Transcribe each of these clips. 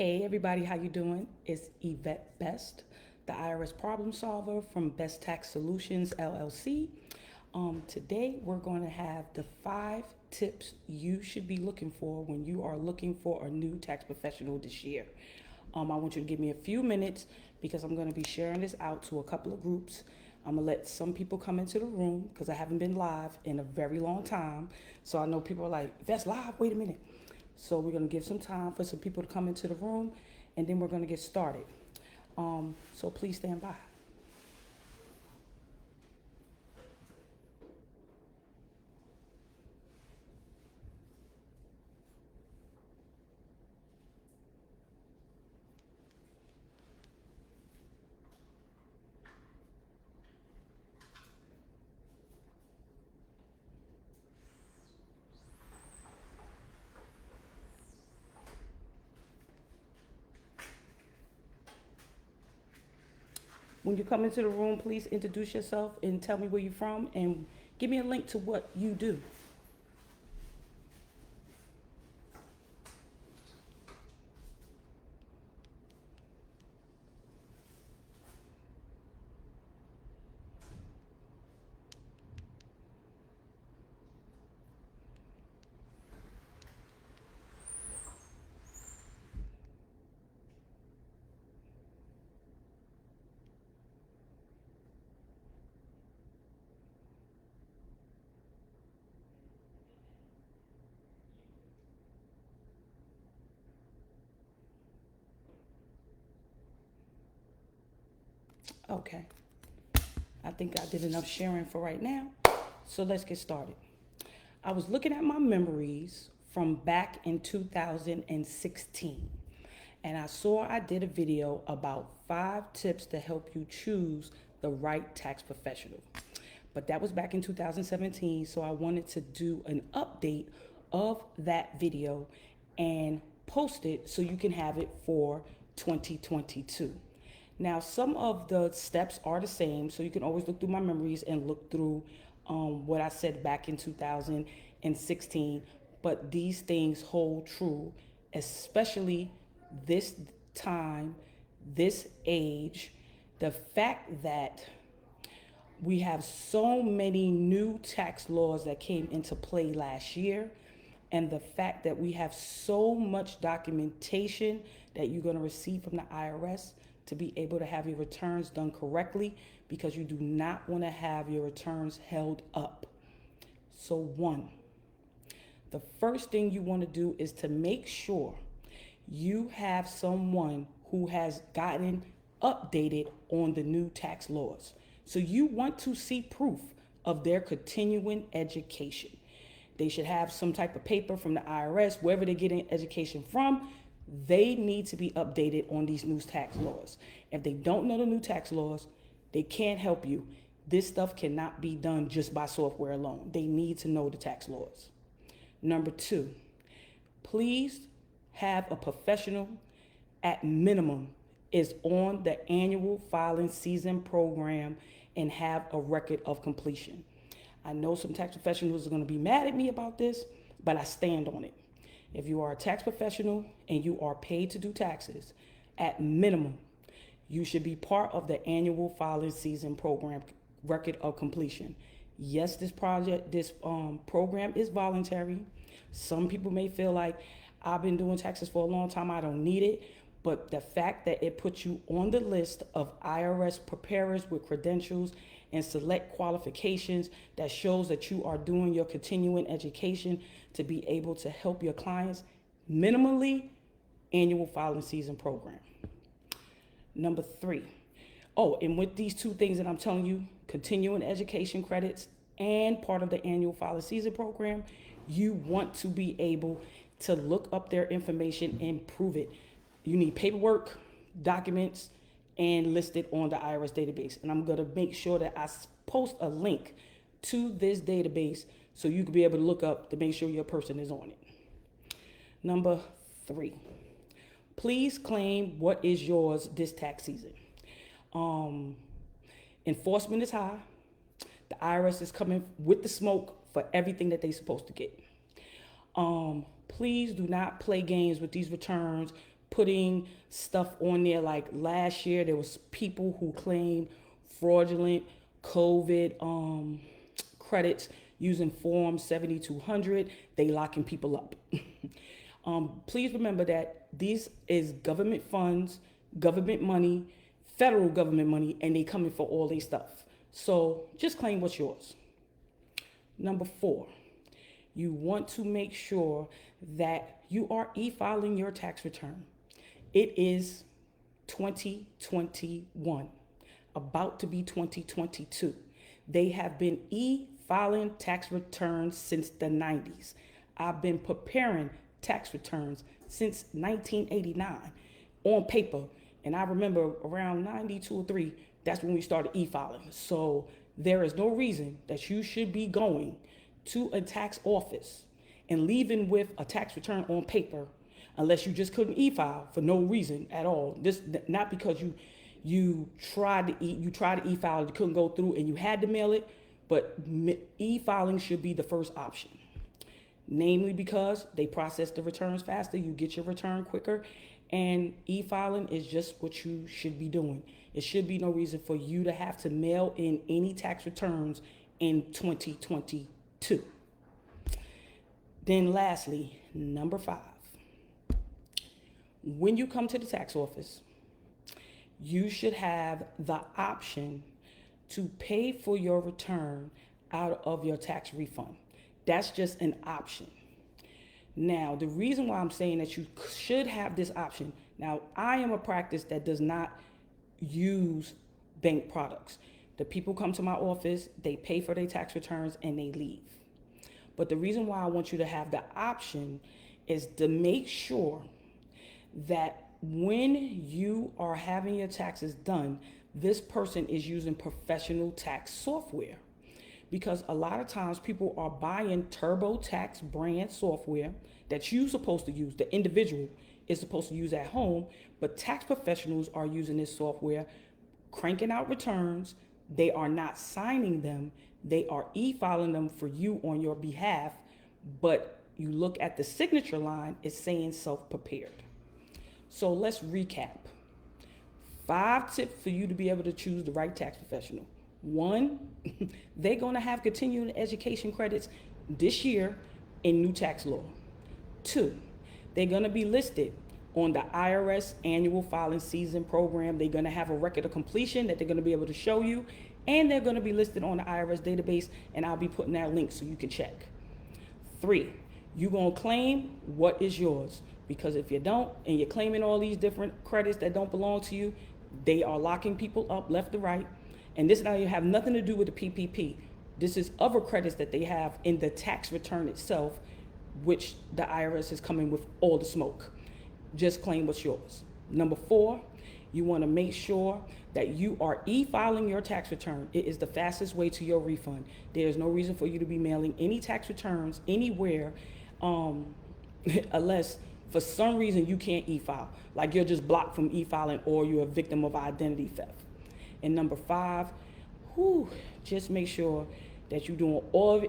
Hey everybody, how you doing? It's Yvette Best, the IRS problem solver from Best Tax Solutions LLC. Today we're going to have the 5 tips you should be looking for when you are looking for a new tax professional this year. I want you to give me a few minutes because I'm going to be sharing this out to a couple of groups. I'm going to let some people come into the room because I haven't been live in a very long time. So I know people are like, that's live, wait a minute. So we're going to give some time for some people to come into the room, and then we're going to get started. So please stand by. When you come into the room, please introduce yourself and tell me where you're from and give me a link to what you do. Okay, I think I did enough sharing for right now. So let's get started. I was looking at my memories from back in 2016, and I saw I did a video about 5 tips to help you choose the right tax professional. But that was back in 2017, so I wanted to do an update of that video and post it so you can have it for 2022. Now, some of the steps are the same, so you can always look through my memories and look through what I said back in 2016, but these things hold true, especially this time, this age, the fact that we have so many new tax laws that came into play last year, and the fact that we have so much documentation that you're going to receive from the IRS to be able to have your returns done correctly, because you do not want to have your returns held up. So one, the first thing you want to do is to make sure you have someone who has gotten updated on the new tax laws. So you want to see proof of their continuing education. They should have some type of paper from the IRS, wherever they're getting education from. They need to be updated on these new tax laws. If they don't know the new tax laws, they can't help you. This stuff cannot be done just by software alone. They need to know the tax laws. Number two, please have a professional at minimum is on the annual filing season program and have a record of completion. I know some tax professionals are going to be mad at me about this, but I stand on it. If you are a tax professional and you are paid to do taxes, at minimum, you should be part of the annual filing season program record of completion. Yes, this program is voluntary. Some people may feel like, I've been doing taxes for a long time, I don't need it. But the fact that it puts you on the list of IRS preparers with credentials and select qualifications that shows that you are doing your continuing education to be able to help your clients, minimally, annual filing season program. Number three, and with these 2 things that I'm telling you, continuing education credits and part of the annual filing season program, you want to be able to look up their information and prove it. You need paperwork, documents, and listed on the IRS database. And I'm going to make sure that I post a link to this database so you can be able to look up to make sure your person is on it. Number 3, please claim what is yours this tax season. Enforcement is high. The IRS is coming with the smoke for everything that they're supposed to get. Please do not play games with these returns. putting stuff on there. Like last year, there was people who claimed fraudulent COVID credits using Form 7200. They locking people up. Please remember that these is government funds, government money, federal government money, and they coming for all their stuff. So just claim what's yours. Number 4, you want to make sure that you are e-filing your tax return. It is 2021, about to be 2022. They have been e-filing tax returns since the 90s. I've been preparing tax returns since 1989 on paper. And I remember around 92 or 3, that's when we started e-filing. So there is no reason that you should be going to a tax office and leaving with a tax return on paper unless you just couldn't e-file for no reason at all. This not because you tried to e-file, you couldn't go through and you had to mail it, but e-filing should be the first option. Namely because they process the returns faster, you get your return quicker, and e-filing is just what you should be doing. It should be no reason for you to have to mail in any tax returns in 2022. Then lastly, number 5, when you come to the tax office, you should have the option to pay for your return out of your tax refund. That's just an option. Now, the reason why I'm saying that you should have this option, now I am a practice that does not use bank products. The people come to my office, they pay for their tax returns, and they leave. But the reason why I want you to have the option is to make sure that when you are having your taxes done, this person is using professional tax software. Because a lot of times people are buying TurboTax brand software that you're supposed to use, the individual is supposed to use at home, but tax professionals are using this software, cranking out returns. They are not signing them. They are e-filing them for you on your behalf, but you look at the signature line, it's saying self-prepared. So let's recap. 5 tips for you to be able to choose the right tax professional. 1, they're going to have continuing education credits this year in new tax law. 2, they're going to be listed on the IRS annual filing season program. They're going to have a record of completion that they're going to be able to show you, and they're going to be listed on the IRS database, and I'll be putting that link so you can check. 3, you're going to claim what is yours, because if you don't and you're claiming all these different credits that don't belong to you, they are locking people up left to right. And this now you have nothing to do with the PPP. This is other credits that they have in the tax return itself, which the IRS is coming with all the smoke. Just claim what's yours. Number 4, you want to make sure that you are e-filing your tax return. It is the fastest way to your refund. There is no reason for you to be mailing any tax returns anywhere unless for some reason you can't e-file, like you're just blocked from e-filing or you're a victim of identity theft. And number 5, just make sure that you're doing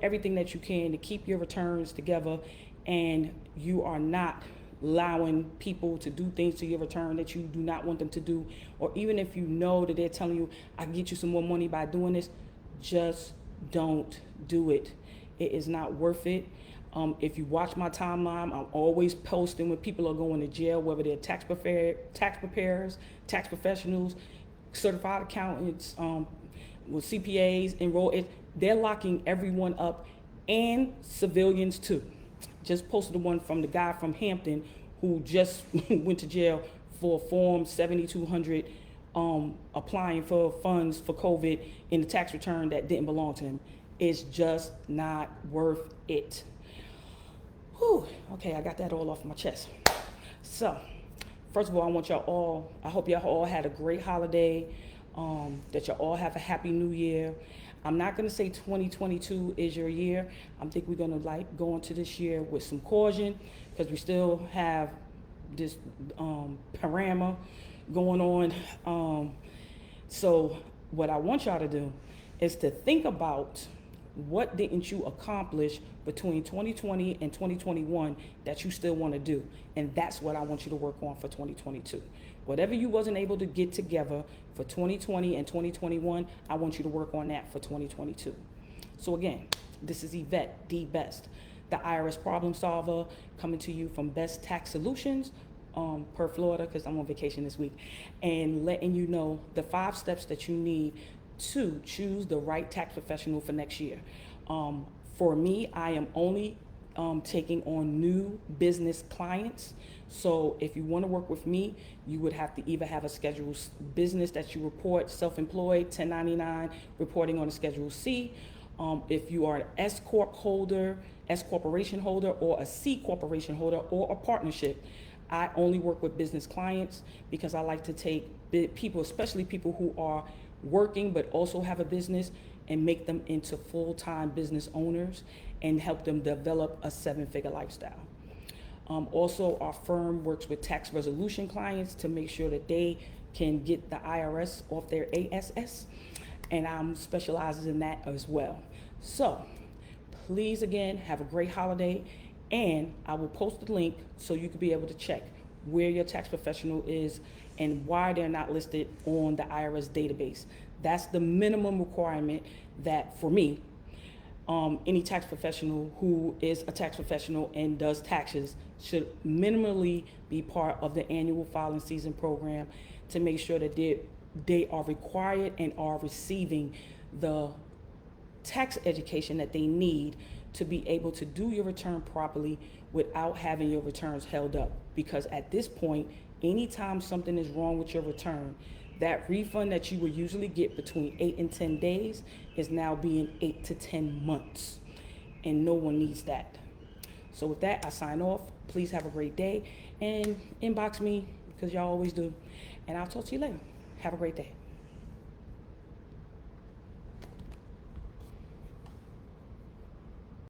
everything that you can to keep your returns together, and you are not allowing people to do things to your return that you do not want them to do. Or even if you know that they're telling you, I can get you some more money by doing this, just don't do it. It is not worth it. If you watch my timeline, I'm always posting when people are going to jail, whether they're tax preparers, tax professionals, certified accountants, with CPAs, enrolled. They're locking everyone up, and civilians too. Just posted the one from the guy from Hampton who just went to jail for Form 7200, applying for funds for COVID in the tax return that didn't belong to him. It's just not worth it. Okay, I got that all off my chest. So, first of all, I hope y'all all had a great holiday, that y'all all have a happy new year. I'm not gonna say 2022 is your year. I think we're gonna go into this year with some caution, because we still have this panorama going on. So what I want y'all to do is to think about What didn't you accomplish between 2020 and 2021 that you still want to do? And that's what I want you to work on for 2022. Whatever you wasn't able to get together for 2020 and 2021, I want you to work on that for 2022. So again, this is Yvette, the Best, the IRS problem solver, coming to you from Best Tax Solutions, per Florida, because I'm on vacation this week, and letting you know the 5 steps that you need to choose the right tax professional for next year. For me, I am only taking on new business clients. So if you want to work with me, you would have to either have a Schedule business that you report, self-employed, 1099, reporting on a Schedule C. If you are an S Corp holder, S Corporation holder, or a C Corporation holder, or a partnership, I only work with business clients because I like to take people, especially people who are working but also have a business, and make them into full-time business owners and help them develop a 7-figure lifestyle. Also, our firm works with tax resolution clients to make sure that they can get the IRS off their ASS, and I'm specializing in that as well. So please, again, have a great holiday, and I will post the link so you can be able to check where your tax professional is and why they're not listed on the IRS database. That's the minimum requirement that, for me, any tax professional who is a tax professional and does taxes should minimally be part of the annual filing season program to make sure that they are required and are receiving the tax education that they need to be able to do your return properly without having your returns held up. Because at this point, anytime something is wrong with your return, that refund that you would usually get between 8 and 10 days is now being 8 to 10 months. And no one needs that. So with that, I sign off. Please have a great day and inbox me, because y'all always do. And I'll talk to you later. Have a great day.